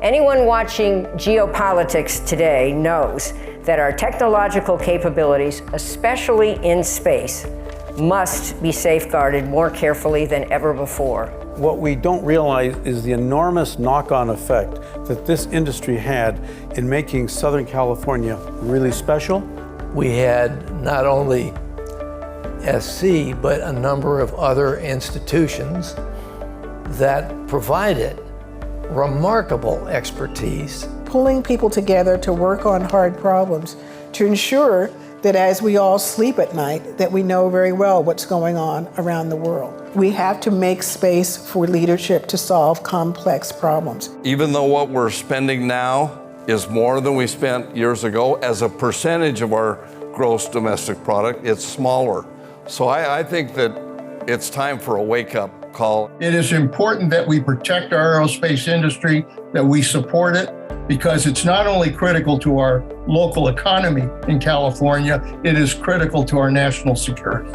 Anyone watching geopolitics today knows that our technological capabilities, especially in space, must be safeguarded more carefully than ever before. What we don't realize is the enormous knock-on effect that this industry had in making Southern California really special. We had not only SC, but a number of other institutions that provided remarkable expertise. Pulling people together to work on hard problems to ensure that as we all sleep at night, that we know very well what's going on around the world. We have to make space for leadership to solve complex problems. Even though what we're spending now is more than we spent years ago, as a percentage of our gross domestic product, it's smaller. So I think that it's time for a wake-up call. It is important that we protect our aerospace industry, that we support it, because it's not only critical to our local economy in California, it is critical to our national security.